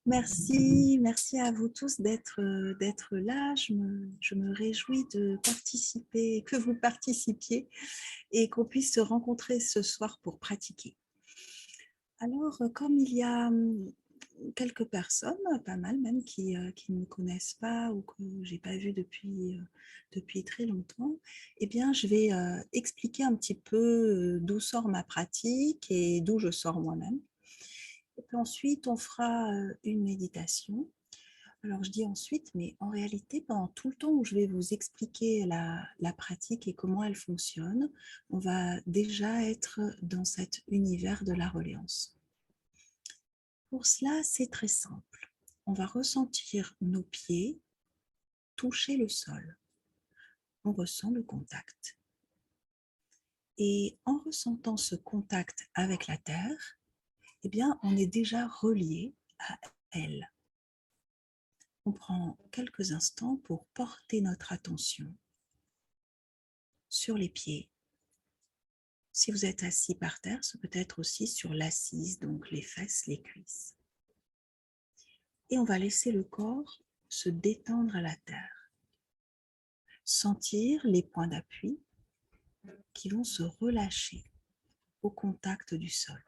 Merci à vous tous d'être là. Je me réjouis de participer, que vous participiez et qu'on puisse se rencontrer ce soir pour pratiquer. Alors, comme il y a quelques personnes, pas mal même, qui ne me connaissent pas ou que j'ai pas vu depuis très longtemps, eh bien, je vais expliquer un petit peu d'où sort ma pratique et d'où je sors moi-même. Et puis ensuite, on fera une méditation. Alors, je dis ensuite, mais en réalité, pendant tout le temps où je vais vous expliquer la pratique et comment elle fonctionne, on va déjà être dans cet univers de la reliance. Pour cela, c'est très simple. On va ressentir nos pieds toucher le sol. On ressent le contact. Et en ressentant ce contact avec la terre, eh bien, on est déjà relié à elle. On prend quelques instants pour porter notre attention sur les pieds. Si vous êtes assis par terre, ce peut être aussi sur l'assise, donc les fesses, les cuisses. Et on va laisser le corps se détendre à la terre. Sentir les points d'appui qui vont se relâcher au contact du sol.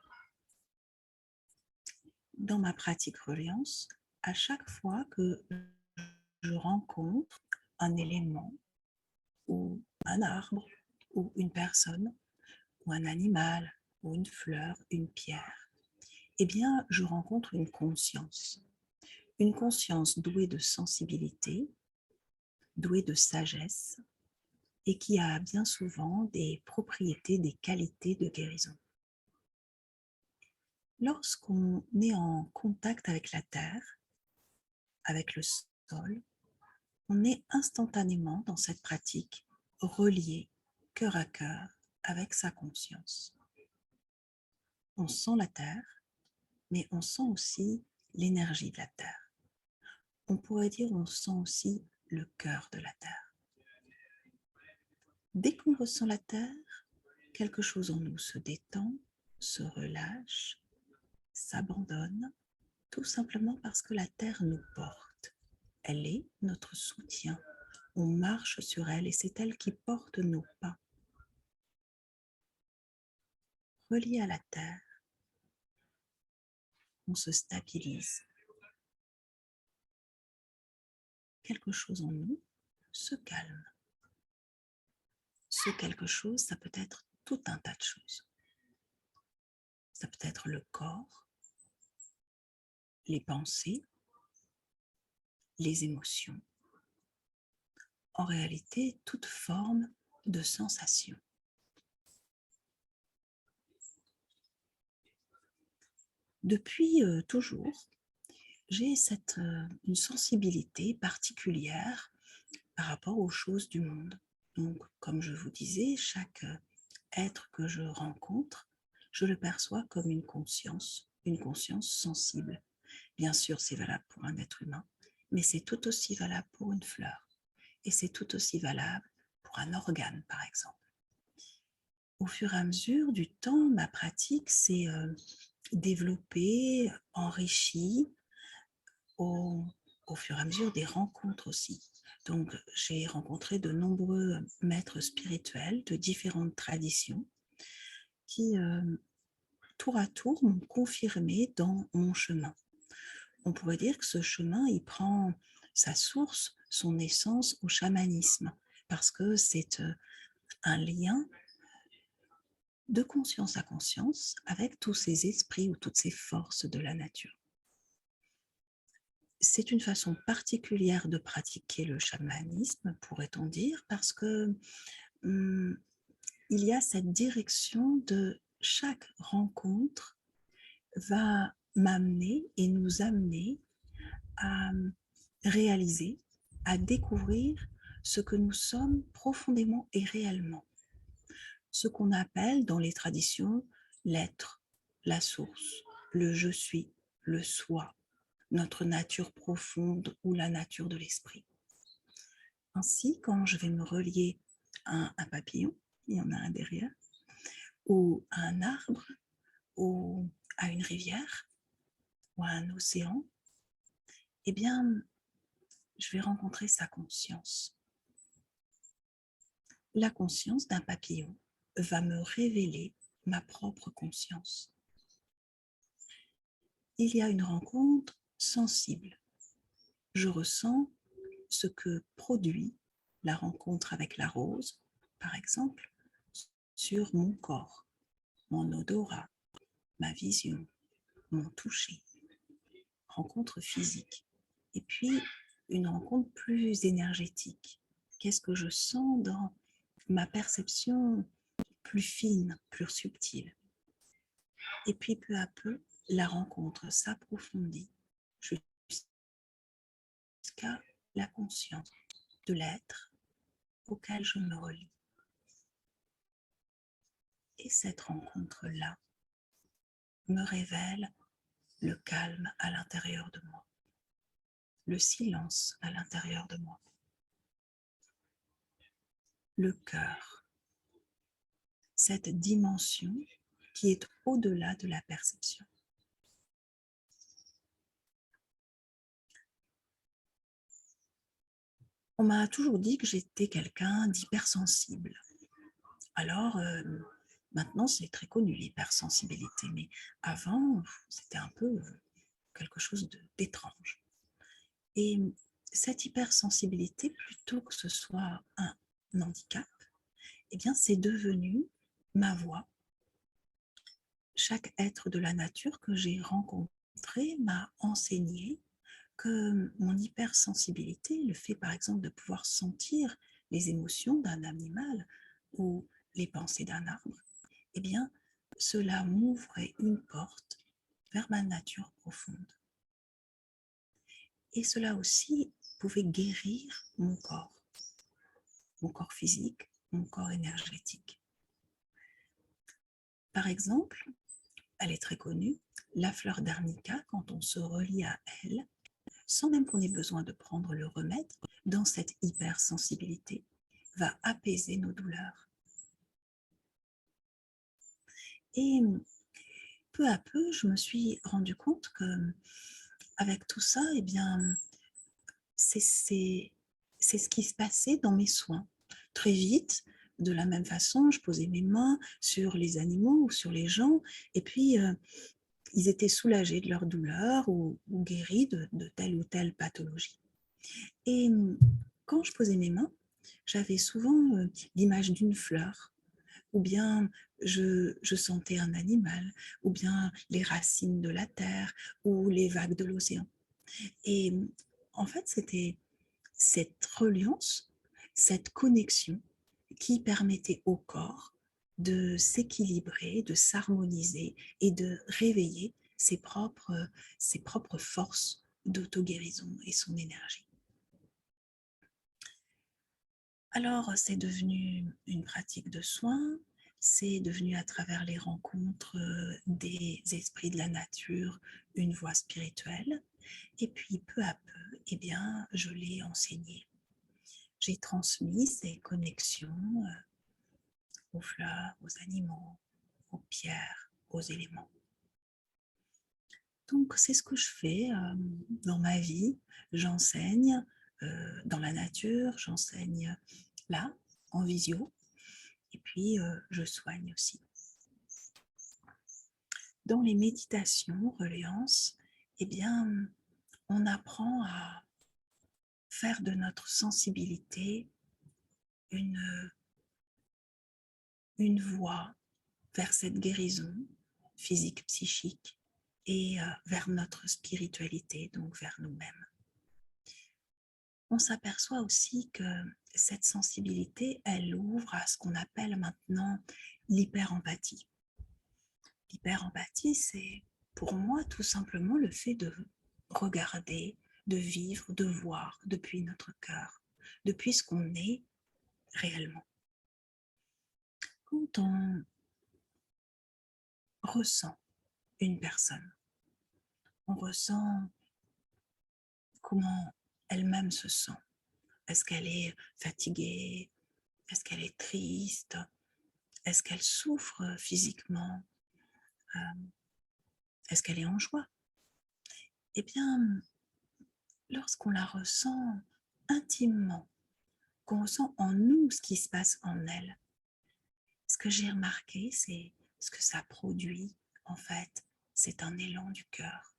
Dans ma pratique reliance, à chaque fois que je rencontre un élément ou un arbre ou une personne ou un animal ou une fleur, une pierre, eh bien, je rencontre une conscience douée de sensibilité, douée de sagesse et qui a bien souvent des propriétés, des qualités de guérison. Lorsqu'on est en contact avec la terre, avec le sol, on est instantanément dans cette pratique relié cœur à cœur avec sa conscience. On sent la terre, mais on sent aussi l'énergie de la terre. On pourrait dire on sent aussi le cœur de la terre. Dès qu'on ressent la terre, quelque chose en nous se détend, se relâche, s'abandonne, tout simplement parce que la terre nous porte. Elle est notre soutien. On marche sur elle et c'est elle qui porte nos pas. Relié à la terre, on se stabilise. Quelque chose en nous se calme. Ce quelque chose, ça peut être tout un tas de choses. Ça peut être le corps, les pensées, les émotions. En réalité, toute forme de sensation. Depuis toujours, j'ai une sensibilité particulière par rapport aux choses du monde. Donc, comme je vous disais, chaque être que je rencontre, je le perçois comme une conscience sensible. Bien sûr, c'est valable pour un être humain, mais c'est tout aussi valable pour une fleur. Et c'est tout aussi valable pour un organe, par exemple. Au fur et à mesure du temps, ma pratique s'est développée, enrichie, au, au fur et à mesure des rencontres aussi. Donc, j'ai rencontré de nombreux maîtres spirituels de différentes traditions qui, tour à tour, m'ont confirmé dans mon chemin. On pourrait dire que ce chemin, il prend sa source, son essence au chamanisme, parce que c'est un lien de conscience à conscience avec tous ces esprits ou toutes ces forces de la nature. C'est une façon particulière de pratiquer le chamanisme, pourrait-on dire, parce que il y a cette direction de chaque rencontre va m'amener et nous amener à réaliser, à découvrir ce que nous sommes profondément et réellement. Ce qu'on appelle dans les traditions l'être, la source, le je suis, le soi, notre nature profonde ou la nature de l'esprit. Ainsi, quand je vais me relier à un papillon, il y en a un derrière, ou à un arbre, ou à une rivière, ou à un océan, eh bien, je vais rencontrer sa conscience. La conscience d'un papillon va me révéler ma propre conscience. Il y a une rencontre sensible. Je ressens ce que produit la rencontre avec la rose, par exemple, sur mon corps, mon odorat, ma vision, mon toucher. Rencontre physique. Et puis, une rencontre plus énergétique. Qu'est-ce que je sens dans ma perception plus fine, plus subtile? Et puis, peu à peu, la rencontre s'approfondit jusqu'à la conscience de l'être auquel je me relie. Et cette rencontre-là me révèle le calme à l'intérieur de moi, le silence à l'intérieur de moi, le cœur, cette dimension qui est au-delà de la perception. On m'a toujours dit que j'étais quelqu'un d'hypersensible. Alors, maintenant, c'est très connu l'hypersensibilité, mais avant, c'était un peu quelque chose d'étrange. Et cette hypersensibilité, plutôt que ce soit un handicap, eh bien, c'est devenu ma voix. Chaque être de la nature que j'ai rencontré m'a enseigné que mon hypersensibilité, le fait par exemple de pouvoir sentir les émotions d'un animal ou les pensées d'un arbre, eh bien, cela m'ouvrait une porte vers ma nature profonde. Et cela aussi pouvait guérir mon corps physique, mon corps énergétique. Par exemple, elle est très connue, la fleur d'arnica, quand on se relie à elle, sans même qu'on ait besoin de prendre le remède, dans cette hypersensibilité, va apaiser nos douleurs. Et peu à peu, je me suis rendu compte que avec tout ça, eh bien, c'est ce qui se passait dans mes soins. Très vite, de la même façon, je posais mes mains sur les animaux ou sur les gens, et puis ils étaient soulagés de leur douleur ou guéris de telle ou telle pathologie. Et quand je posais mes mains, j'avais souvent l'image d'une fleur, ou bien je sentais un animal, ou bien les racines de la terre, ou les vagues de l'océan. Et en fait, c'était cette reliance, cette connexion qui permettait au corps de s'équilibrer, de s'harmoniser et de réveiller ses propres forces d'auto-guérison et son énergie. Alors, c'est devenu une pratique de soins, c'est devenu à travers les rencontres des esprits de la nature une voie spirituelle. Et puis, peu à peu, eh bien, je l'ai enseigné. J'ai transmis ces connexions aux fleurs, aux animaux, aux pierres, aux éléments. Donc, c'est ce que je fais dans ma vie. J'enseigne dans la nature, j'enseigne là, en visio, et puis je soigne aussi. Dans les méditations, reliance, eh bien, on apprend à faire de notre sensibilité une voie vers cette guérison physique, psychique et vers notre spiritualité, donc vers nous-mêmes. On s'aperçoit aussi que cette sensibilité, elle ouvre à ce qu'on appelle maintenant l'hyper-empathie. L'hyper-empathie, c'est pour moi tout simplement le fait de regarder, de vivre, de voir depuis notre cœur, depuis ce qu'on est réellement. Quand on ressent une personne, on ressent comment elle-même se sent. Est-ce qu'elle est fatiguée? Est-ce qu'elle est triste? Est-ce qu'elle souffre physiquement? Est-ce qu'elle est en joie? Eh bien, lorsqu'on la ressent intimement, qu'on ressent en nous ce qui se passe en elle, ce que j'ai remarqué, c'est ce que ça produit, en fait, c'est un élan du cœur.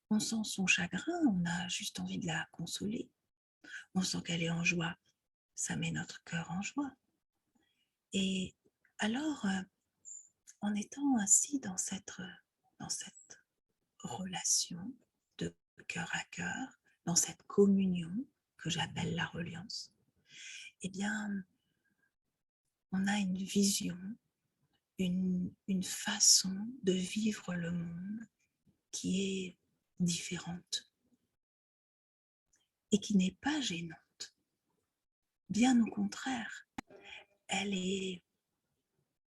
On sent son chagrin, on a juste envie de la consoler. On sent qu'elle est en joie, ça met notre cœur en joie. Et alors, en étant ainsi dans cette relation de cœur à cœur, dans cette communion que j'appelle la reliance, eh bien, on a une vision, une façon de vivre le monde qui est différente et qui n'est pas gênante. Bien au contraire, elle est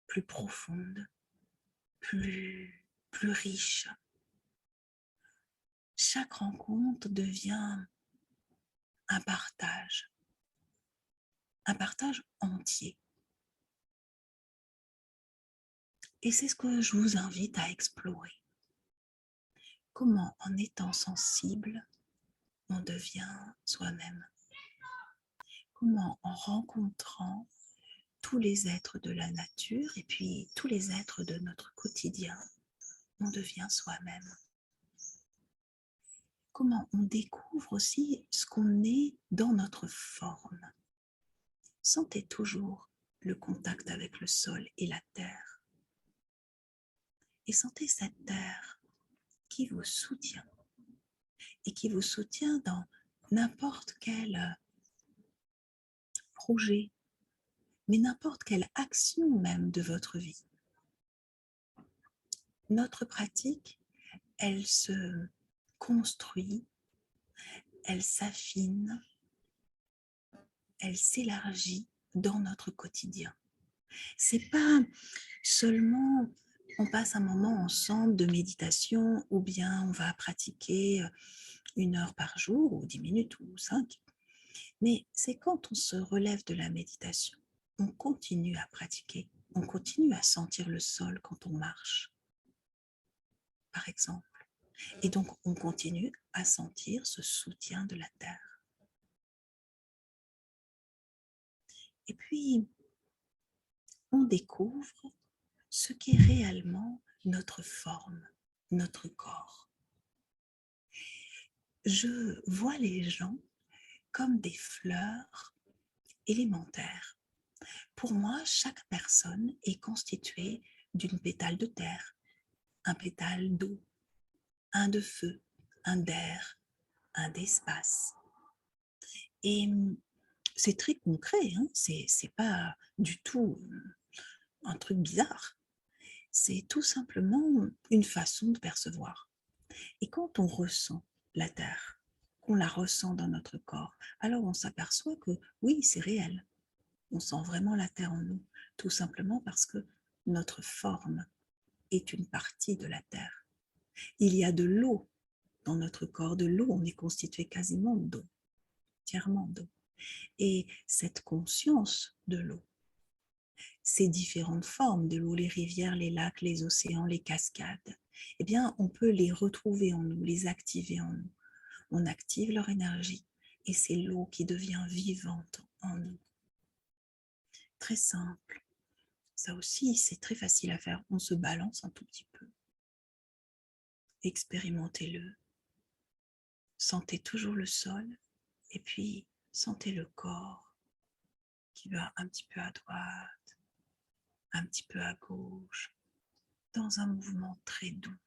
plus profonde, plus riche. Chaque rencontre devient un partage entier. Et c'est ce que je vous invite à explorer. Comment, en étant sensible, on devient soi-même. Comment, en rencontrant tous les êtres de la nature et puis tous les êtres de notre quotidien, on devient soi-même. Comment on découvre aussi ce qu'on est dans notre forme. Sentez toujours le contact avec le sol et la terre. Et sentez cette terre qui vous soutient et qui vous soutient dans n'importe quel projet, mais n'importe quelle action même de votre vie. Notre pratique, elle se construit, elle s'affine, elle s'élargit dans notre quotidien. C'est pas seulement on passe un moment ensemble de méditation ou bien on va pratiquer 1 heure par jour ou 10 minutes ou 5, mais c'est quand on se relève de la méditation, on continue à pratiquer, on continue à sentir le sol quand on marche, par exemple. Et donc, on continue à sentir ce soutien de la terre. Et puis, on découvre ce qu'est réellement notre forme, notre corps. Je vois les gens comme des fleurs élémentaires. Pour moi, chaque personne est constituée d'une pétale de terre, un pétale d'eau, un de feu, un d'air, un d'espace. Et c'est très concret, hein, c'est pas du tout un truc bizarre. C'est tout simplement une façon de percevoir. Et quand on ressent la terre, qu'on la ressent dans notre corps, alors on s'aperçoit que oui, c'est réel. On sent vraiment la terre en nous, tout simplement parce que notre forme est une partie de la terre. Il y a de l'eau dans notre corps, de l'eau, on est constitué quasiment d'eau, entièrement d'eau. Et cette conscience de l'eau, ces différentes formes de l'eau, les rivières, les lacs, les océans, les cascades, eh bien, on peut les retrouver en nous, les activer en nous. On active leur énergie et c'est l'eau qui devient vivante en nous. Très simple. Ça aussi, c'est très facile à faire. On se balance un tout petit peu. Expérimentez-le. Sentez toujours le sol et puis sentez le corps qui va un petit peu à droite, un petit peu à gauche, dans un mouvement très doux.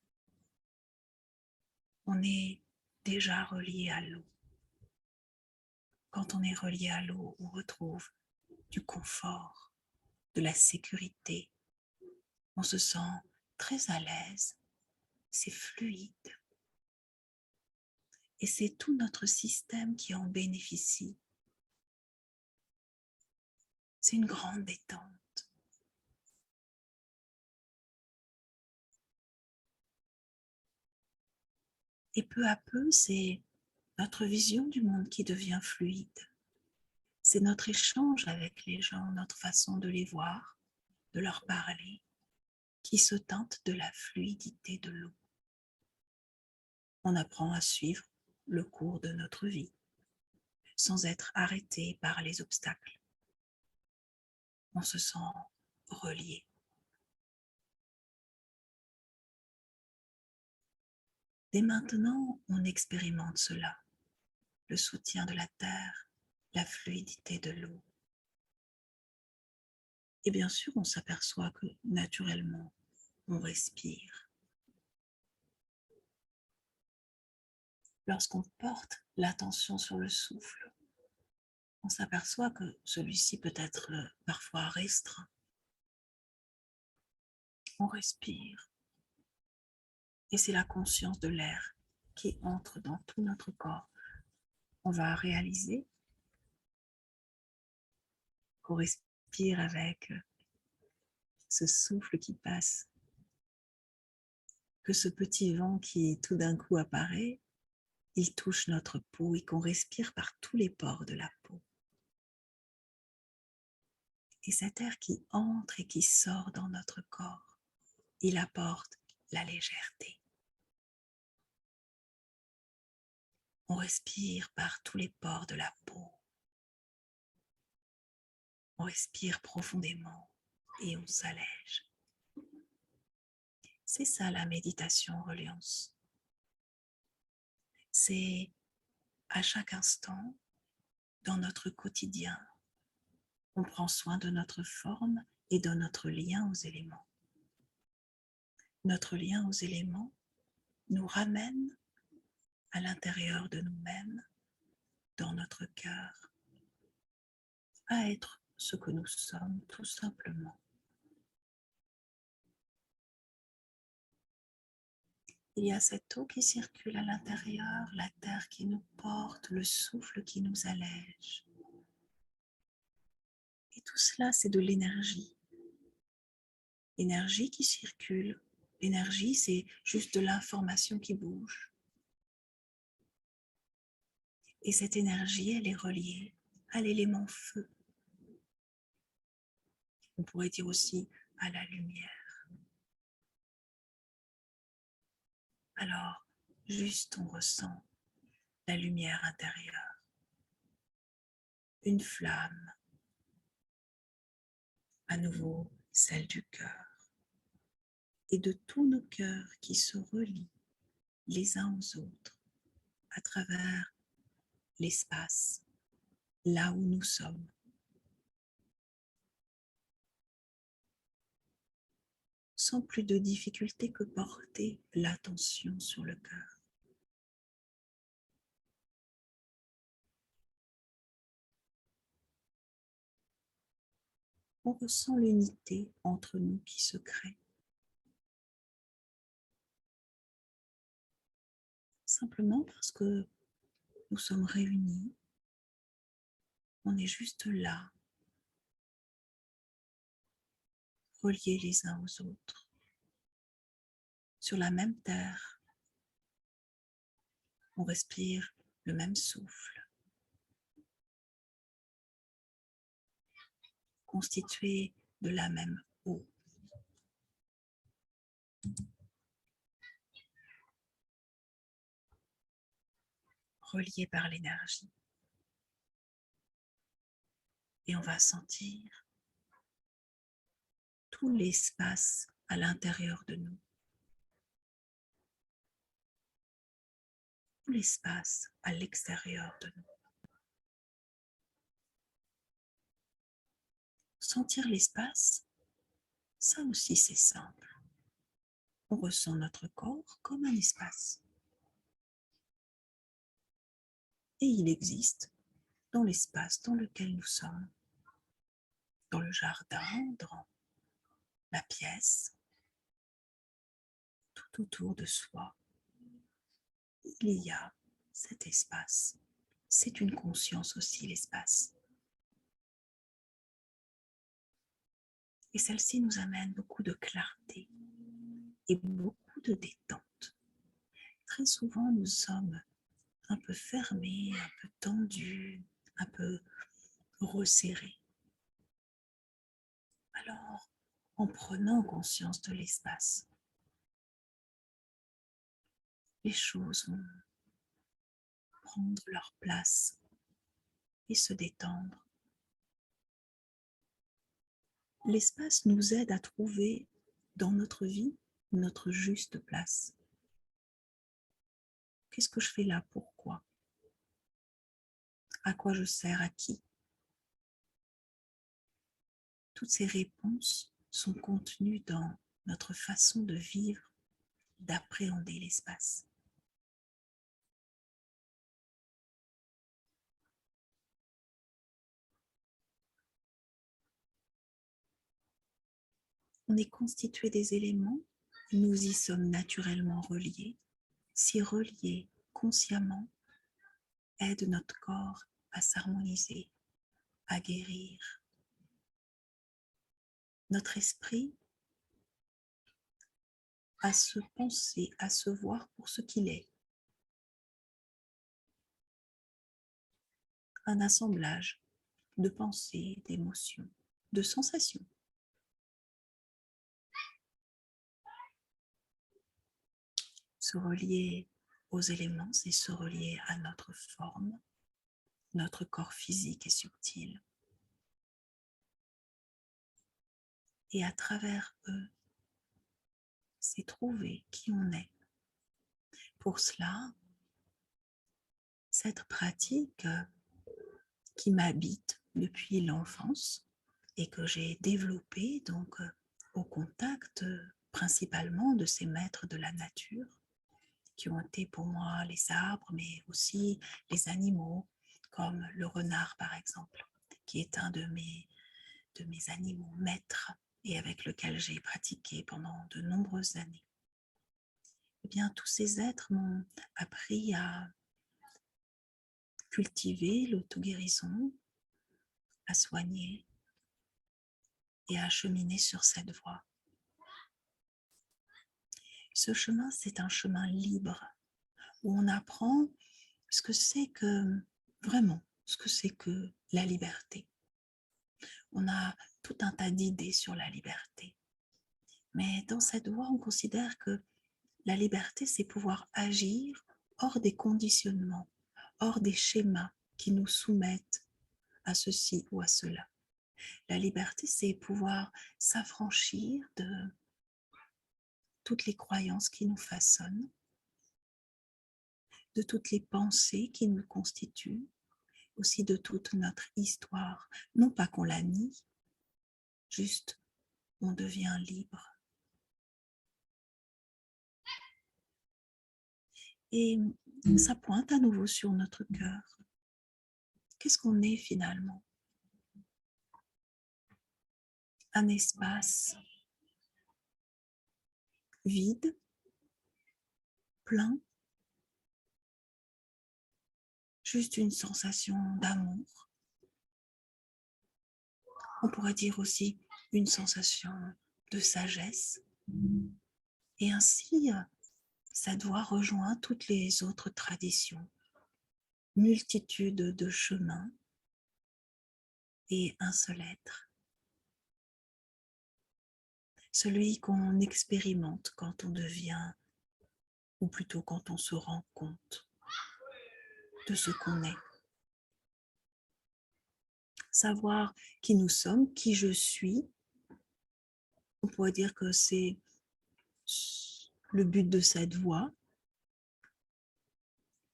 On est déjà relié à l'eau. Quand on est relié à l'eau, on retrouve du confort, de la sécurité. On se sent très à l'aise, c'est fluide. Et c'est tout notre système qui en bénéficie. C'est une grande détente. Et peu à peu, c'est notre vision du monde qui devient fluide. C'est notre échange avec les gens, notre façon de les voir, de leur parler, qui se teinte de la fluidité de l'eau. On apprend à suivre le cours de notre vie, sans être arrêté par les obstacles. On se sent relié. Dès maintenant, on expérimente cela, le soutien de la terre, la fluidité de l'eau. Et bien sûr, on s'aperçoit que naturellement, on respire. Lorsqu'on porte l'attention sur le souffle, on s'aperçoit que celui-ci peut être parfois restreint. On respire. Et c'est la conscience de l'air qui entre dans tout notre corps. On va réaliser qu'on respire avec ce souffle qui passe, que ce petit vent qui tout d'un coup apparaît, il touche notre peau et qu'on respire par tous les pores de la peau. Et cet air qui entre et qui sort dans notre corps, il apporte la légèreté. On respire par tous les pores de la peau. On respire profondément et on s'allège. C'est ça la méditation reliance. C'est à chaque instant, dans notre quotidien, on prend soin de notre forme et de notre lien aux éléments. Notre lien aux éléments nous ramène à l'intérieur de nous-mêmes, dans notre cœur, à être ce que nous sommes tout simplement. Il y a cette eau qui circule à l'intérieur, la terre qui nous porte, le souffle qui nous allège. Et tout cela, c'est de l'énergie. L'énergie qui circule. L'énergie, c'est juste de l'information qui bouge. Et cette énergie, elle est reliée à l'élément feu. On pourrait dire aussi à la lumière. Alors, juste on ressent la lumière intérieure, une flamme, à nouveau celle du cœur, et de tous nos cœurs qui se relient les uns aux autres à travers l'espace, là où nous sommes. Sans plus de difficulté que porter l'attention sur le cœur. On ressent l'unité entre nous qui se crée. Simplement parce que nous sommes réunis, on est juste là, reliés les uns aux autres, sur la même terre. On respire le même souffle, constitué de la même eau. Reliés par l'énergie. Et on va sentir tout l'espace à l'intérieur de nous. Tout l'espace à l'extérieur de nous. Sentir l'espace, ça aussi c'est simple. On ressent notre corps comme un espace. Et il existe dans l'espace dans lequel nous sommes, dans le jardin, dans la pièce, tout autour de soi. Il y a cet espace. C'est une conscience aussi, l'espace. Et celle-ci nous amène beaucoup de clarté et beaucoup de détente. Très souvent, nous sommes un peu fermés, un peu tendus, un peu resserrés. Alors, en prenant conscience de l'espace, les choses vont prendre leur place et se détendre. L'espace nous aide à trouver dans notre vie notre juste place. Qu'est-ce que je fais là? Pourquoi? À quoi je sers? À qui? Toutes ces réponses sont contenues dans notre façon de vivre, d'appréhender l'espace. On est constitué des éléments, nous y sommes naturellement reliés. S'y relier consciemment aide notre corps à s'harmoniser, à guérir. Notre esprit à se penser, à se voir pour ce qu'il est. Un assemblage de pensées, d'émotions, de sensations. Se relier aux éléments, c'est se relier à notre forme, notre corps physique et subtil. Et à travers eux, c'est trouver qui on est. Pour cela, cette pratique qui m'habite depuis l'enfance et que j'ai développée donc au contact principalement de ces maîtres de la nature qui ont été pour moi les arbres, mais aussi les animaux, comme le renard par exemple, qui est un de mes animaux maîtres et avec lequel j'ai pratiqué pendant de nombreuses années. Eh bien, tous ces êtres m'ont appris à cultiver l'auto-guérison, à soigner et à cheminer sur cette voie. Ce chemin, c'est un chemin libre où on apprend ce que c'est que, vraiment, ce que c'est que la liberté. On a tout un tas d'idées sur la liberté. Mais dans cette voie, on considère que la liberté, c'est pouvoir agir hors des conditionnements, hors des schémas qui nous soumettent à ceci ou à cela. La liberté, c'est pouvoir s'affranchir de toutes les croyances qui nous façonnent, de toutes les pensées qui nous constituent, aussi de toute notre histoire. Non pas qu'on la nie, juste on devient libre. Et ça pointe à nouveau sur notre cœur. Qu'est-ce qu'on est finalement? Un espace vide, plein, juste une sensation d'amour. On pourrait dire aussi une sensation de sagesse. Et ainsi, cette voie rejoint toutes les autres traditions, multitude de chemins et un seul être. Celui qu'on expérimente quand on devient, ou plutôt quand on se rend compte de ce qu'on est. Savoir qui nous sommes, qui je suis, on pourrait dire que c'est le but de cette voie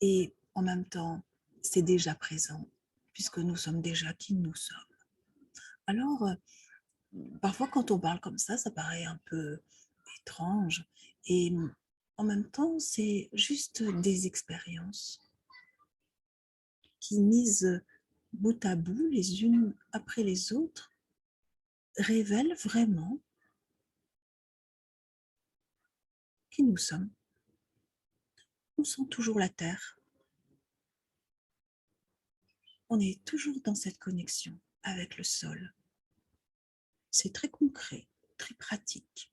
et en même temps, c'est déjà présent puisque nous sommes déjà qui nous sommes. Alors, parfois quand on parle comme ça paraît un peu étrange et en même temps, c'est juste des expériences qui, mises bout à bout, les unes après les autres, révèlent vraiment qui nous sommes. On sent toujours la terre. On est toujours dans cette connexion avec le sol. C'est très concret, très pratique.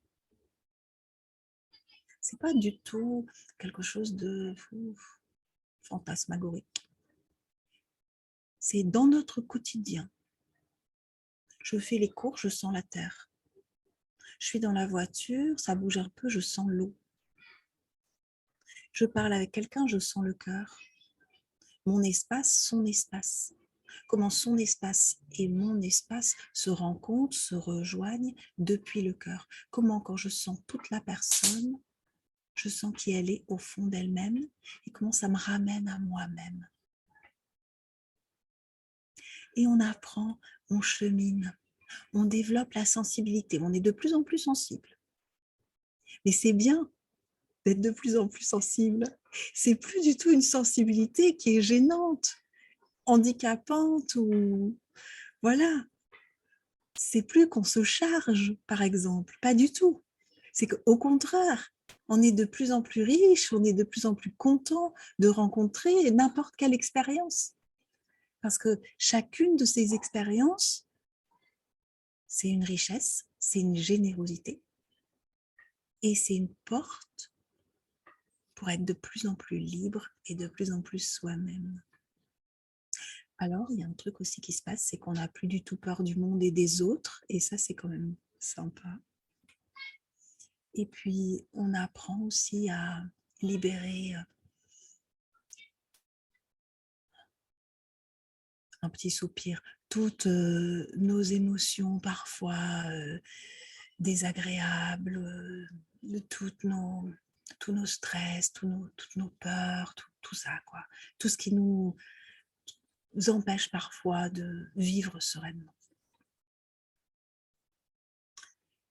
C'est pas du tout quelque chose de fantasmagorique. C'est dans notre quotidien. Je fais les courses, je sens la terre. Je suis dans la voiture, ça bouge un peu, je sens l'eau. Je parle avec quelqu'un, je sens le cœur. mon espace, son espace. Comment son espace et mon espace se rencontrent, se rejoignent depuis le cœur. Comment quand je sens toute la personne, je sens qui elle est au fond d'elle-même et comment ça me ramène à moi-même. Et on apprend, on chemine, on développe la sensibilité, on est de plus en plus sensible. Mais c'est bien d'être de plus en plus sensible. C'est plus du tout une sensibilité qui est gênante, handicapante ou voilà. C'est plus qu'on se charge, par exemple, pas du tout. C'est qu'au contraire, on est de plus en plus riche, on est de plus en plus content de rencontrer n'importe quelle expérience. Parce que chacune de ces expériences, c'est une richesse, c'est une générosité et c'est une porte pour être de plus en plus libre et de plus en plus soi-même. Alors, il y a un truc aussi qui se passe, c'est qu'on n'a plus du tout peur du monde et des autres, et ça, c'est quand même sympa. Et puis, on apprend aussi à libérer un petit soupir, toutes nos émotions parfois désagréables, tous nos stress, toutes nos peurs, tout ça, quoi. Tout ce qui nous empêche parfois de vivre sereinement.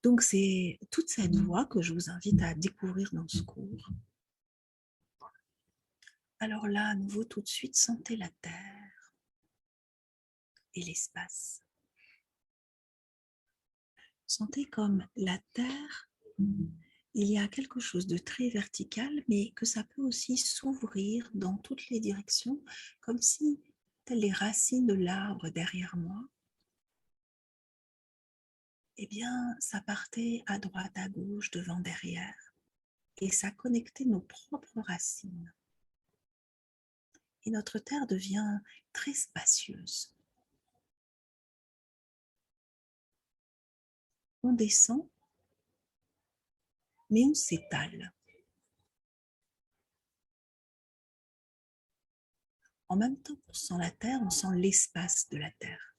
Donc, c'est toute cette voie que je vous invite à découvrir dans ce cours. Alors là, à nouveau, tout de suite, sentez la terre et l'espace. Sentez comme la terre, il y a quelque chose de très vertical, mais que ça peut aussi s'ouvrir dans toutes les directions, comme si, telles les racines de l'arbre derrière moi, eh bien, ça partait à droite, à gauche, devant, derrière, et ça connectait nos propres racines. Et notre terre devient très spacieuse. On descend, mais on s'étale. En même temps qu'on sent la terre, on sent l'espace de la terre.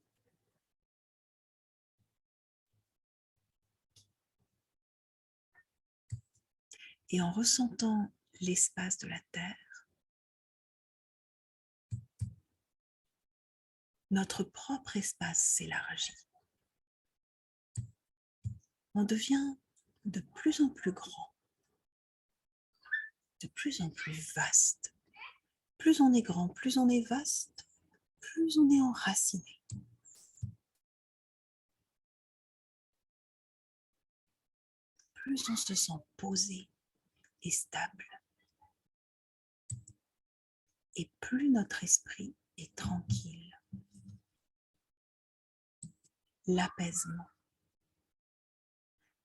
Et en ressentant l'espace de la terre, notre propre espace s'élargit. On devient de plus en plus grand, de plus en plus vaste. Plus on est grand, plus on est vaste, plus on est enraciné. Plus on se sent posé et stable. Et plus notre esprit est tranquille. L'apaisement.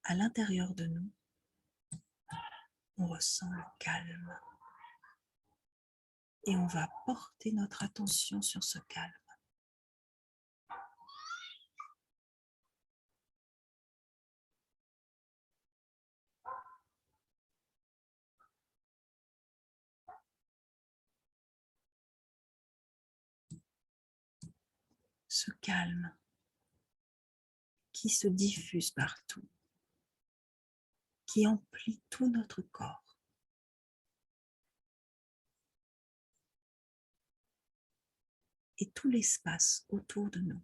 À l'intérieur de nous, on ressent le calme. Et on va porter notre attention sur ce calme. Ce calme qui se diffuse partout, qui emplit tout notre corps. Et tout l'espace autour de nous.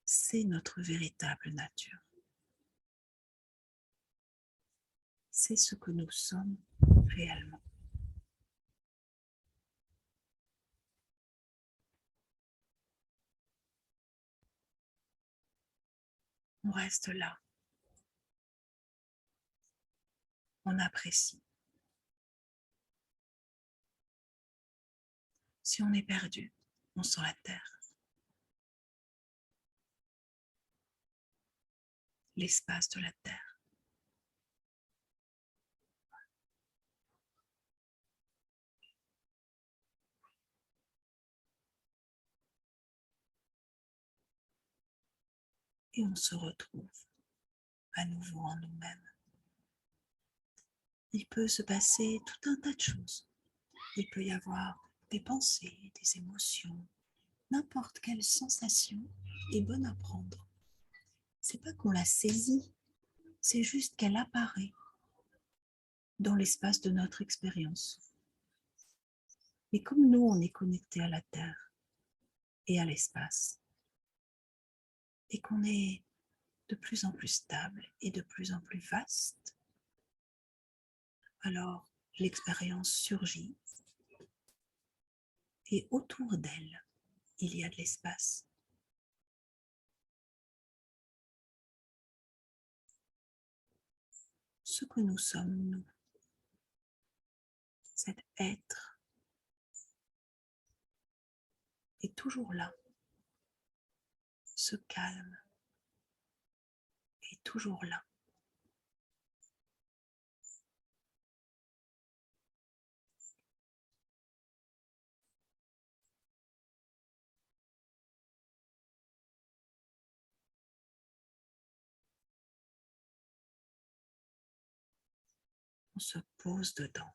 C'est notre véritable nature. C'est ce que nous sommes réellement. On reste là. On apprécie. Si on est perdu, on sent la terre. L'espace de la terre. Et on se retrouve à nouveau en nous-mêmes. il peut se passer tout un tas de choses. Il peut y avoir des pensées, des émotions, n'importe quelle sensation est bonne à prendre. C'est pas qu'on la saisit, c'est juste qu'elle apparaît dans l'espace de notre expérience. Mais comme nous, on est connecté à la Terre et à l'espace, et qu'on est de plus en plus stable et de plus en plus vaste, alors l'expérience surgit et autour d'elle, il y a de l'espace. Ce que nous sommes, nous, cet être, est toujours là, ce calme est toujours là. On se pose dedans.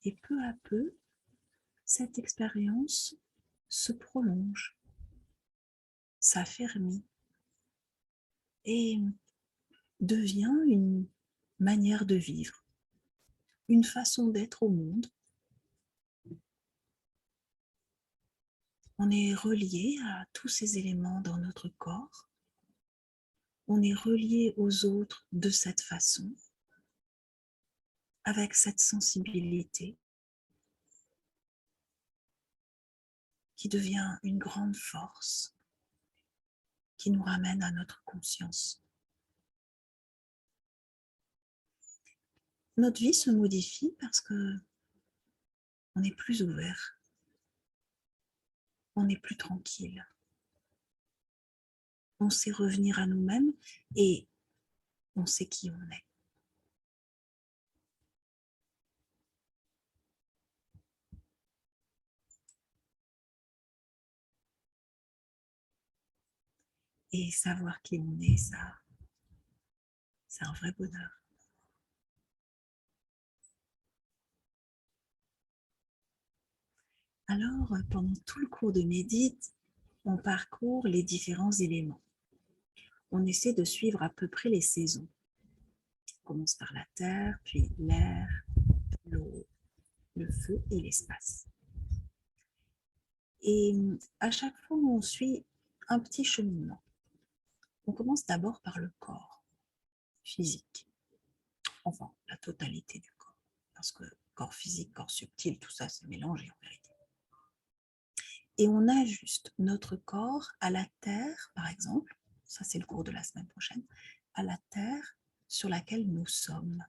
Et peu à peu, cette expérience se prolonge, s'affermit et devient une manière de vivre, une façon d'être au monde. On est relié à tous ces éléments dans notre corps. On est relié aux autres de cette façon, avec cette sensibilité qui devient une grande force, qui nous ramène à notre conscience. Notre vie se modifie parce que on est plus ouvert, on est plus tranquille. On sait revenir à nous-mêmes et on sait qui on est. Et savoir qui on est, ça, c'est un vrai bonheur. Alors, pendant tout le cours de médite, on parcourt les différents éléments. On essaie de suivre à peu près les saisons. On commence par la terre, puis l'air, l'eau, le feu et l'espace. Et à chaque fois, on suit un petit cheminement. On commence d'abord par le corps physique, enfin la totalité du corps, parce que corps physique, corps subtil, tout ça c'est mélangé en vérité. Et on ajuste notre corps à la terre, par exemple, ça c'est le cours de la semaine prochaine, à la terre sur laquelle nous sommes.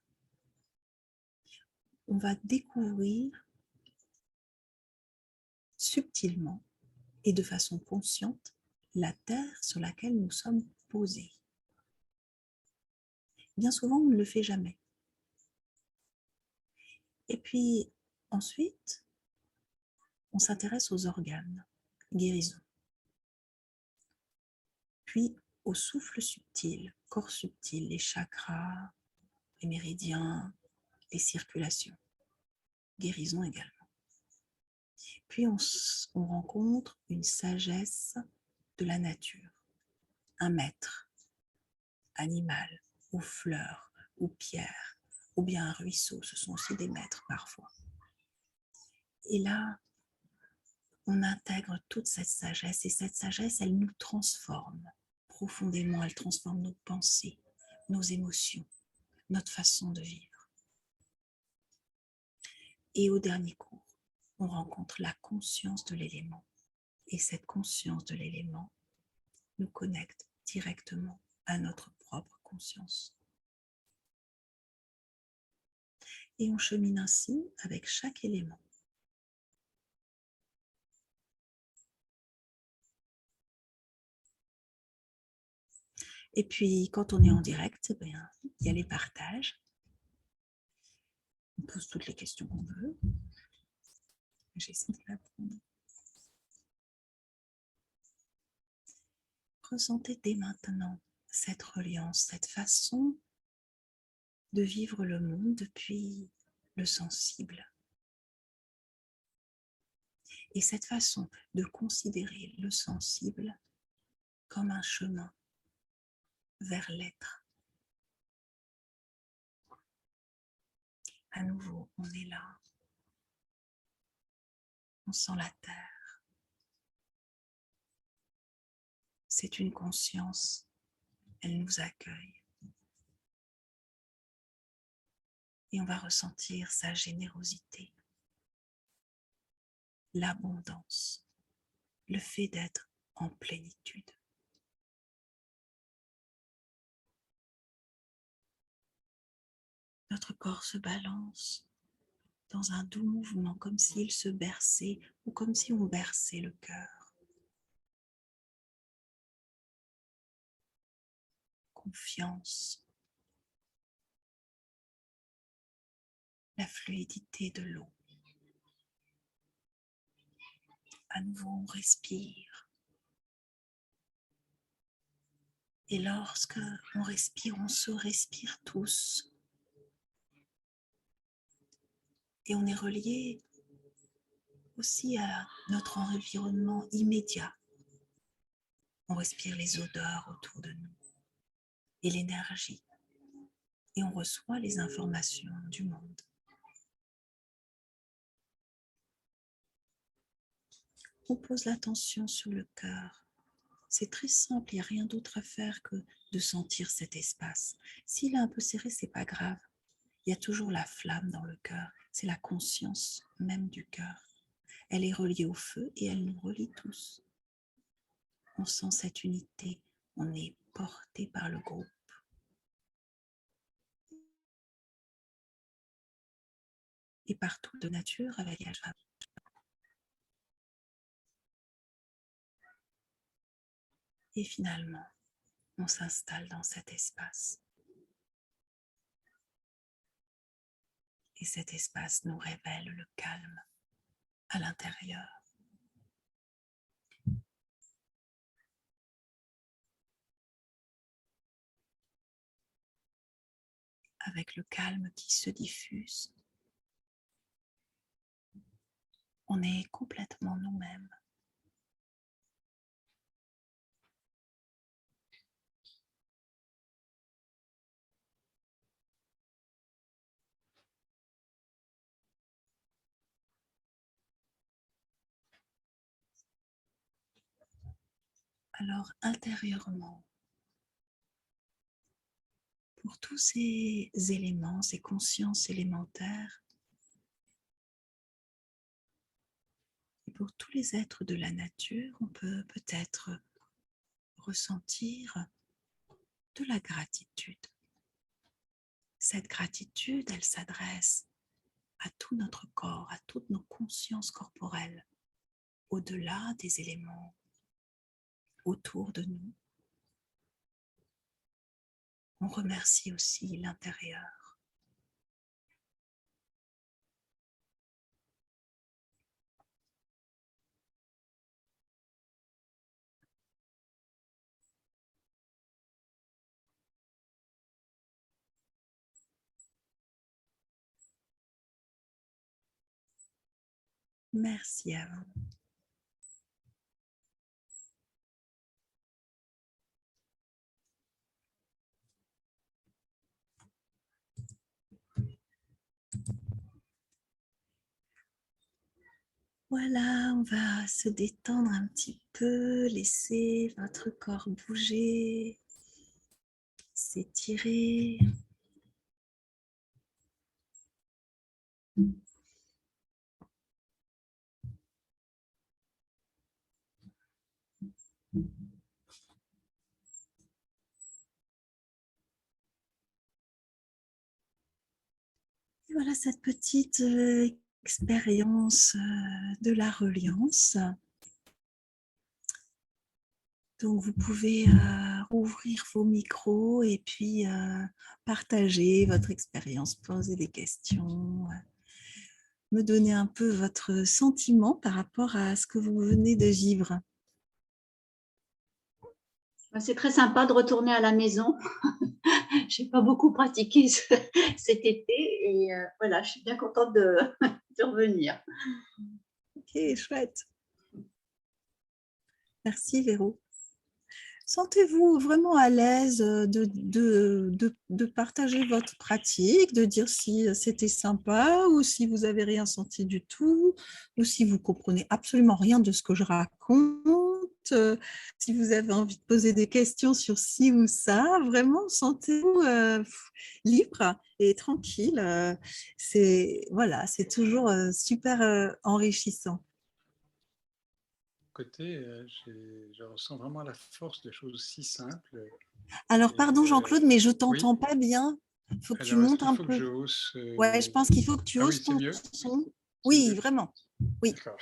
On va découvrir subtilement et de façon consciente la terre sur laquelle nous sommes posés. Bien souvent, on ne le fait jamais. Et puis, ensuite, on s'intéresse aux organes, guérison. Puis, au souffle subtil, corps subtil, les chakras, les méridiens, les circulations, guérison également. Puis, on rencontre une sagesse de la nature, un maître, animal, ou fleurs, ou pierres, ou bien un ruisseau, ce sont aussi des maîtres parfois. Et là, on intègre toute cette sagesse et cette sagesse, elle nous transforme profondément, elle transforme nos pensées, nos émotions, notre façon de vivre. Et au dernier cours, on rencontre la conscience de l'élément. Et cette conscience de l'élément nous connecte directement à notre propre conscience. Et on chemine ainsi avec chaque élément. Et puis, quand on est en direct, il y a les partages. On pose toutes les questions qu'on veut. J'essaie de la prendre. Ressentez dès maintenant cette reliance, cette façon de vivre le monde depuis le sensible. Et cette façon de considérer le sensible comme un chemin vers l'être. À nouveau, on est là. On sent la terre. C'est une conscience. Elle nous accueille. Et on va ressentir sa générosité, l'abondance, le fait d'être en plénitude. Notre corps se balance dans un doux mouvement, comme s'il se berçait ou comme si on berçait le cœur. Confiance, la fluidité de l'eau. À nouveau, on respire. Et lorsque on respire, on se respire tous. Et on est relié aussi à notre environnement immédiat. On respire les odeurs autour de nous et l'énergie. Et on reçoit les informations du monde. On pose l'attention sur le cœur. C'est très simple, il n'y a rien d'autre à faire que de sentir cet espace. S'il est un peu serré, ce n'est pas grave. Il y a toujours la flamme dans le cœur. C'est la conscience même du cœur. Elle est reliée au feu et elle nous relie tous. On sent cette unité. On est porté par le groupe. Et partout de nature avec la joie. Et finalement, on s'installe dans cet espace. Et cet espace nous révèle le calme à l'intérieur. Avec le calme qui se diffuse, on est complètement nous-mêmes. Alors intérieurement, pour tous ces éléments, ces consciences élémentaires, et pour tous les êtres de la nature, on peut peut-être ressentir de la gratitude. Cette gratitude, elle s'adresse à tout notre corps, à toutes nos consciences corporelles, au-delà des éléments autour de nous. On remercie aussi l'intérieur. Merci à vous. Voilà, on va se détendre un petit peu, laisser votre corps bouger, s'étirer. Et voilà cette petite expérience de la reliance. Donc vous pouvez ouvrir vos micros et puis partager votre expérience, poser des questions. me donner un peu votre sentiment par rapport à ce que vous venez de vivre? C'est très sympa de retourner à la maison. Je n'ai pas beaucoup pratiqué cet été et voilà, je suis bien contente de revenir. Ok, chouette. Merci Véro. Sentez-vous vraiment à l'aise de partager votre pratique, de dire si c'était sympa ou si vous n'avez rien senti du tout, ou si vous comprenez absolument rien de ce que je raconte, si vous avez envie de poser des questions sur ci ou ça, vraiment sentez-vous libre et tranquille. Voilà, c'est toujours super enrichissant. Côté, je ressens vraiment la force de choses si simples. Alors, Et, pardon Jean-Claude, mais je oui, t'entends pas bien. Il faut que tu alors est-ce montes qu'il un faut que peu. je hausse Ouais, je pense qu'il faut que tu Ah oui, hausses c'est ton mieux? son. C'est Oui, mieux? vraiment. Oui. D'accord.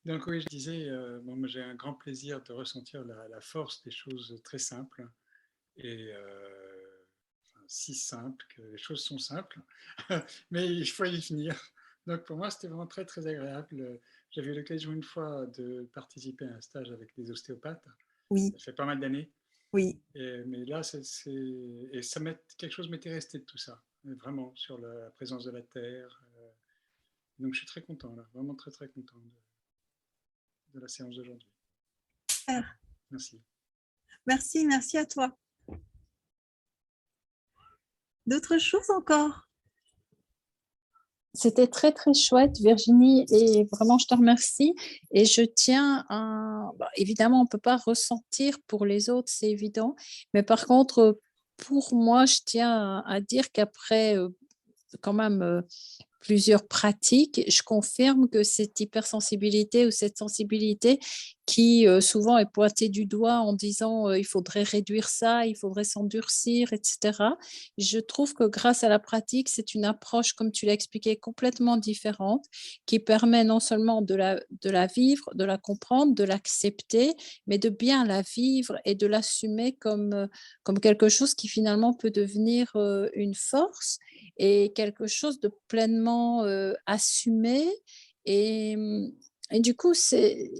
Donc oui, je disais, bon, moi, j'ai un grand plaisir de ressentir la force des choses très simples et enfin, si simples que les choses sont simples, mais il faut y venir. Donc pour moi, c'était vraiment très très agréable. J'avais eu l'occasion une fois de participer à un stage avec des ostéopathes. Oui, Ça fait pas mal d'années. oui. Mais là, et ça quelque chose m'était resté de tout ça, vraiment sur la présence de la terre. Donc je suis très content là, vraiment très très content de la séance d'aujourd'hui. Super. Merci. Merci, merci à toi. D'autres choses encore? C'était très, très chouette, Virginie, et vraiment, je te remercie. Et je tiens à... évidemment, on ne peut pas ressentir pour les autres, c'est évident. Mais par contre, pour moi, je tiens à dire qu'après quand même plusieurs pratiques, je confirme que cette hypersensibilité ou cette sensibilité qui souvent est pointée du doigt en disant il faudrait réduire ça, il faudrait s'endurcir, etc. Je trouve que grâce à la pratique, c'est une approche, comme tu l'as expliqué, complètement différente, qui permet non seulement de la vivre, de la comprendre, de l'accepter, mais de bien la vivre et de l'assumer comme quelque chose qui finalement peut devenir une force et quelque chose de pleinement assumé. Et, et du coup, c'est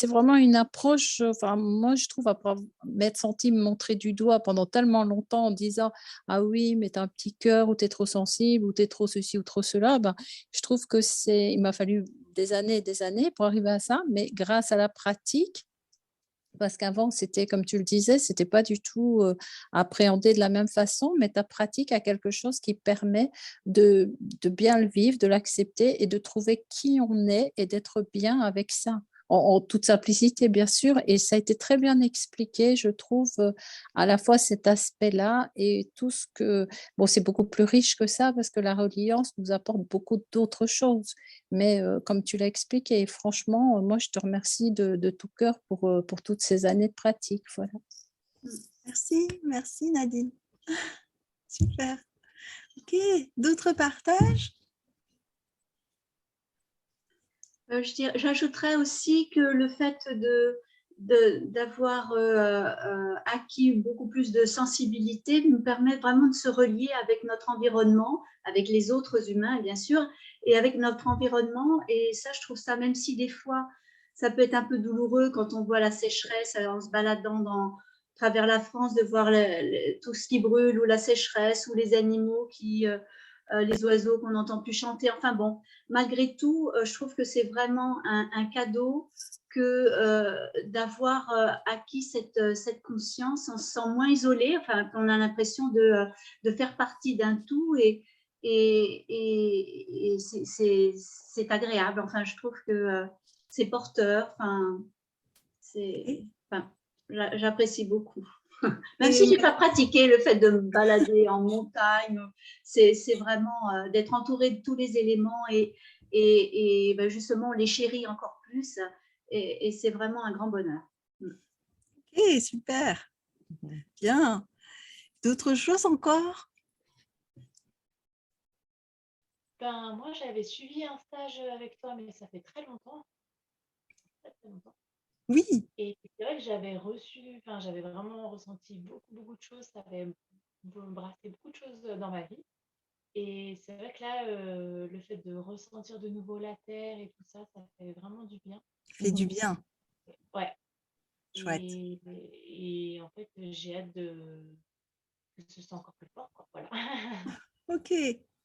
vraiment une approche, enfin, moi, je trouve, après m'être sentie me montrer du doigt pendant tellement longtemps en disant ah oui, mais t'as un petit cœur, ou t'es trop sensible, ou t'es trop ceci, ou trop cela, ben, je trouve que il m'a fallu des années et des années pour arriver à ça, mais grâce à la pratique, parce qu'avant, c'était, comme tu le disais, c'était pas du tout appréhendé de la même façon, mais ta pratique a quelque chose qui permet de bien le vivre, de l'accepter et de trouver qui on est et d'être bien avec ça. En toute simplicité, bien sûr, et ça a été très bien expliqué, je trouve, à la fois cet aspect-là et tout ce que... Bon, c'est beaucoup plus riche que ça parce que la reliance nous apporte beaucoup d'autres choses. Mais comme tu l'as expliqué, franchement, moi, je te remercie de tout cœur pour toutes ces années de pratique. Voilà. Merci, merci Nadine. Super. Ok, d'autres partages? J'ajouterais aussi que le fait d'avoir acquis beaucoup plus de sensibilité nous permet vraiment de se relier avec notre environnement, avec les autres humains, bien sûr, et avec notre environnement. Et ça, je trouve ça, même si des fois, ça peut être un peu douloureux quand on voit la sécheresse en se baladant à travers la France, de voir tout ce qui brûle, ou la sécheresse, ou les animaux les oiseaux qu'on n'entend plus chanter. Enfin bon, malgré tout, je trouve que c'est vraiment un cadeau que d'avoir acquis cette conscience. On se sent moins isolé, enfin, on a l'impression de faire partie d'un tout et c'est agréable. Enfin, je trouve que c'est porteur. Enfin, j'apprécie beaucoup. Même si je n'ai pas pratiqué le fait de me balader en montagne, c'est vraiment d'être entouré de tous les éléments et ben justement les chérir encore plus. Et c'est vraiment un grand bonheur. Ok, super. Bien. D'autres choses encore? Ben, moi, j'avais suivi un stage avec toi, mais ça fait très longtemps. Très, très longtemps. Oui. Et c'est vrai que j'avais vraiment ressenti beaucoup, beaucoup de choses. Ça avait brassé beaucoup de choses dans ma vie. Et c'est vrai que là, le fait de ressentir de nouveau la terre et tout ça, ça fait vraiment du bien. Fait du bien. Ouais. Chouette. Et en fait, j'ai hâte que ce soit encore plus fort, quoi. Voilà. Ok,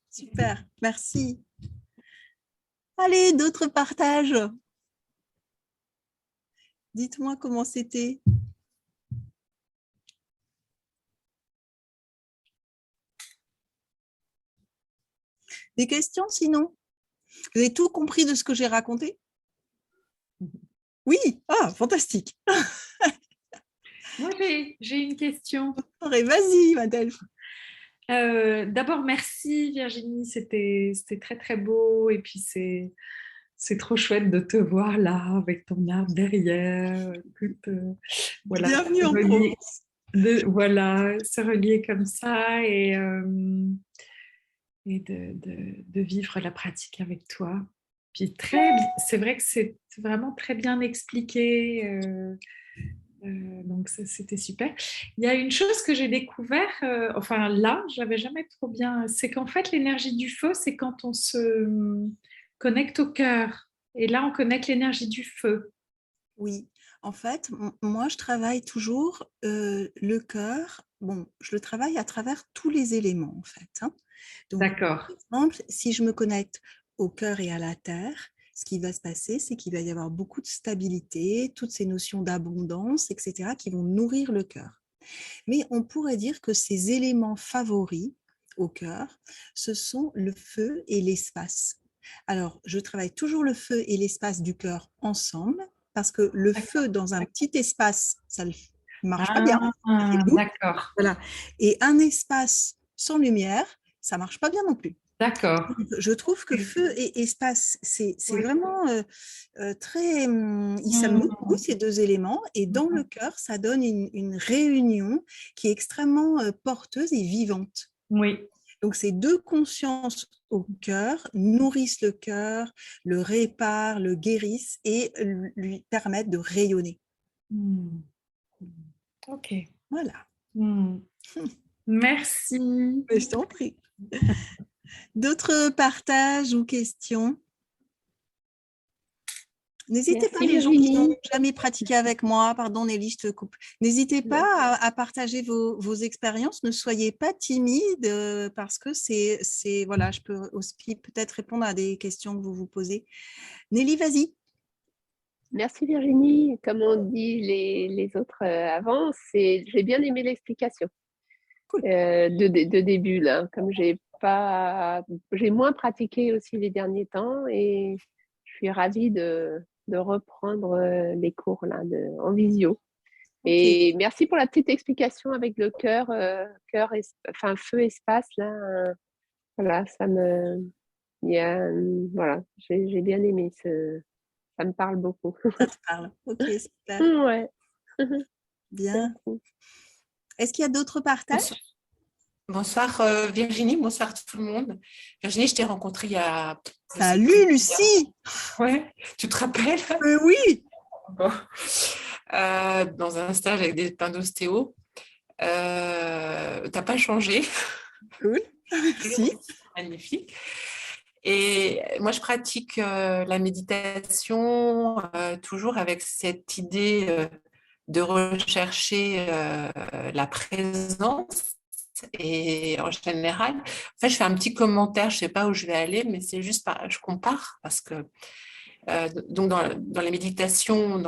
super, merci. Allez, d'autres partages. Dites-moi comment c'était. Des questions sinon? Vous avez tout compris de ce que j'ai raconté? Oui, ah, fantastique. Moi, j'ai une question. Vas-y, Madeleine. D'abord, merci Virginie, c'était très très beau et puis c'est trop chouette de te voir là avec ton arbre derrière. Écoute, voilà, Bienvenue en relier, Provence. voilà, se relier comme ça et de vivre la pratique avec toi. Puis c'est vrai que c'est vraiment très bien expliqué. Donc c'était super. Il y a une chose que j'ai découvert, enfin là, je n'avais jamais trop bien, c'est qu'en fait l'énergie du feu, c'est quand on se connecte au cœur. Et là, on connecte l'énergie du feu. Oui, en fait, moi, je travaille toujours le cœur. Bon, je le travaille à travers tous les éléments, en fait. Hein. Donc, D'accord. par exemple, si je me connecte au cœur et à la terre, ce qui va se passer, c'est qu'il va y avoir beaucoup de stabilité, toutes ces notions d'abondance, etc., qui vont nourrir le cœur. Mais on pourrait dire que ces éléments favoris au cœur, ce sont le feu et l'espace. Alors, je travaille toujours le feu et l'espace du cœur ensemble, parce que le feu dans un petit espace, ça ne marche pas bien. D'accord. Voilà. Et un espace sans lumière, ça ne marche pas bien non plus. D'accord. Je trouve que feu et espace, c'est vraiment très... Ils s'aiment beaucoup, ces deux éléments. Et dans le cœur, ça donne une réunion qui est extrêmement porteuse et vivante. Oui. Donc, ces deux consciences au cœur nourrissent le cœur, le réparent, le guérissent et lui permettent de rayonner. Ok. Voilà. Merci. Mais je t'en prie. D'autres partages ou questions? N'hésitez pas, les gens qui n'ont jamais pratiqué avec moi, pardon Nelly, je te coupe. N'hésitez pas à partager vos expériences, ne soyez pas timide parce que c'est voilà, je peux aussi peut-être répondre à des questions que vous vous posez. Nelly, vas-y. Merci Virginie. Comme on dit les autres avant, j'ai bien aimé l'explication de début là. Comme j'ai moins pratiqué aussi les derniers temps et je suis ravie de reprendre les cours là en visio. Okay. Et merci pour la petite explication avec le cœur, enfin feu espace là. Voilà, voilà, j'ai bien aimé ça me parle beaucoup. Ça te parle. Ok, super. Ouais. Bien. Est-ce qu'il y a d'autres partages? Bonsoir Virginie, bonsoir tout le monde. Virginie, je t'ai rencontrée il y a... Salut Lucie. Ouais, tu te rappelles? Oui. Bon. Dans un stage avec des plein d'ostéo. T'as pas changé. Cool, merci. Magnifique. Et moi, je pratique la méditation toujours avec cette idée de rechercher la présence. Et en général, en fait, je fais un petit commentaire, je ne sais pas où je vais aller, mais c'est juste, je compare parce que donc dans les méditations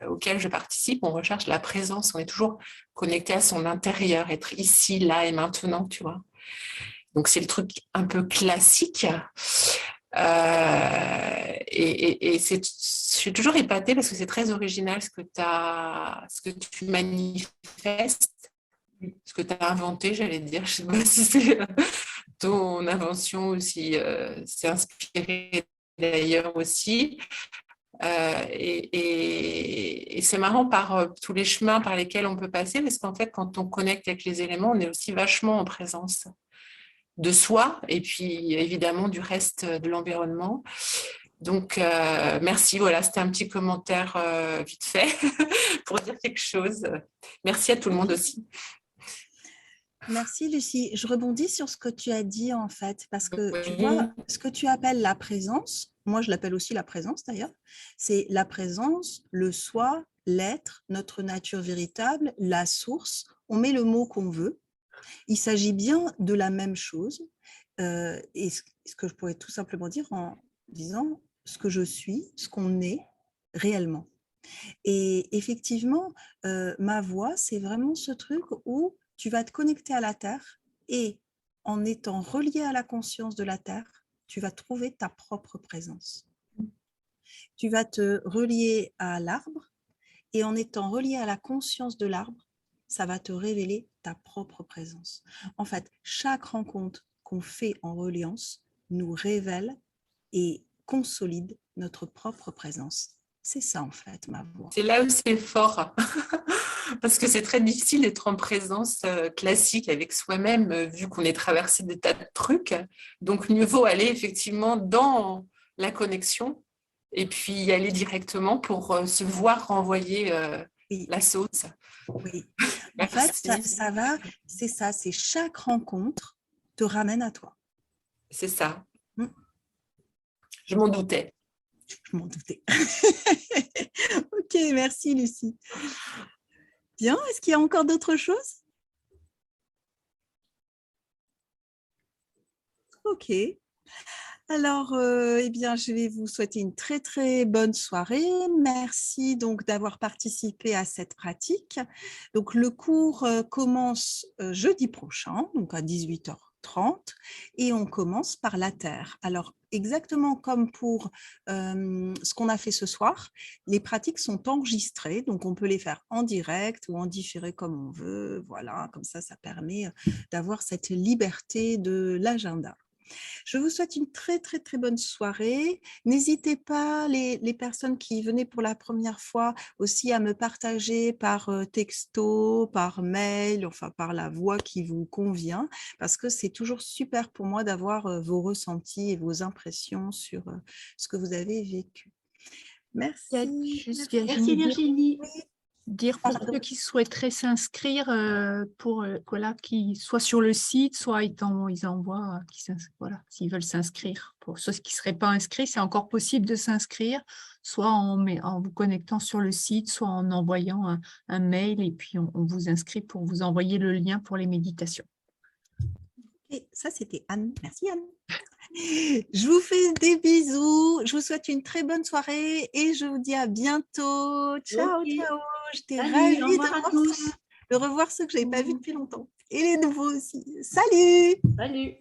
auxquelles je participe, on recherche la présence, on est toujours connecté à son intérieur, être ici, là et maintenant, tu vois. Donc, c'est le truc un peu classique. Et je suis toujours épatée parce que c'est très original ce que tu manifestes. Ce que tu as inventé, j'allais dire, je ne sais pas si c'est ton invention aussi, c'est inspiré d'ailleurs aussi. Et c'est marrant par tous les chemins par lesquels on peut passer, parce qu'en fait, quand on connecte avec les éléments, on est aussi vachement en présence de soi et puis évidemment du reste de l'environnement. Donc, merci. Voilà, c'était un petit commentaire vite fait pour dire quelque chose. Merci à tout le monde aussi. Merci Lucie. Je rebondis sur ce que tu as dit en fait, parce que tu Oui. vois, ce que tu appelles la présence, moi je l'appelle aussi la présence d'ailleurs, c'est la présence, le soi, l'être, notre nature véritable, la source. On met le mot qu'on veut. Il s'agit bien de la même chose. Et ce que je pourrais tout simplement dire en disant ce que je suis, ce qu'on est réellement. Et effectivement, ma voix, c'est vraiment ce truc où tu vas te connecter à la Terre et en étant relié à la conscience de la Terre, tu vas trouver ta propre présence. Tu vas te relier à l'arbre et en étant relié à la conscience de l'arbre, ça va te révéler ta propre présence. En fait, chaque rencontre qu'on fait en reliance nous révèle et consolide notre propre présence. C'est ça en fait ma voix. C'est là où c'est fort, parce que c'est très difficile d'être en présence classique avec soi-même, vu qu'on est traversé des tas de trucs. Donc, mieux vaut aller effectivement dans la connexion et puis y aller directement pour se voir renvoyer Oui. la sauce. Oui. En fait, ça va, c'est ça, c'est chaque rencontre te ramène à toi. C'est ça. Je m'en doutais. Je m'en doutais. Ok, merci Lucie. Bien, est-ce qu'il y a encore d'autres choses? Ok. Alors, eh bien, je vais vous souhaiter une très, très bonne soirée. Merci donc d'avoir participé à cette pratique. Donc, le cours commence jeudi prochain, donc à 18h30, et on commence par la Terre. Alors, exactement comme pour ce qu'on a fait ce soir, les pratiques sont enregistrées, donc on peut les faire en direct ou en différé comme on veut. Voilà, comme ça permet d'avoir cette liberté de l'agenda. Je vous souhaite une très, très, très bonne soirée. N'hésitez pas, les personnes qui venaient pour la première fois, aussi à me partager par texto, par mail, enfin par la voix qui vous convient, parce que c'est toujours super pour moi d'avoir vos ressentis et vos impressions sur ce que vous avez vécu. Merci. Merci Virginie. Dire pour ceux qui souhaiteraient s'inscrire, qu'ils soient sur le site, soit ils envoient, voilà, s'ils veulent s'inscrire. Pour ceux qui ne seraient pas inscrits, c'est encore possible de s'inscrire, soit en vous connectant sur le site, soit en envoyant un mail et puis on vous inscrit pour vous envoyer le lien pour les méditations. Et ça, c'était Anne. Merci Anne. Je vous fais des bisous. Je vous souhaite une très bonne soirée et je vous dis à bientôt. Ciao, Okay. ciao. J'étais Salut, ravie au revoir à tous. de revoir ceux que je n'avais pas vus depuis longtemps. Et les nouveaux aussi. Salut! Salut.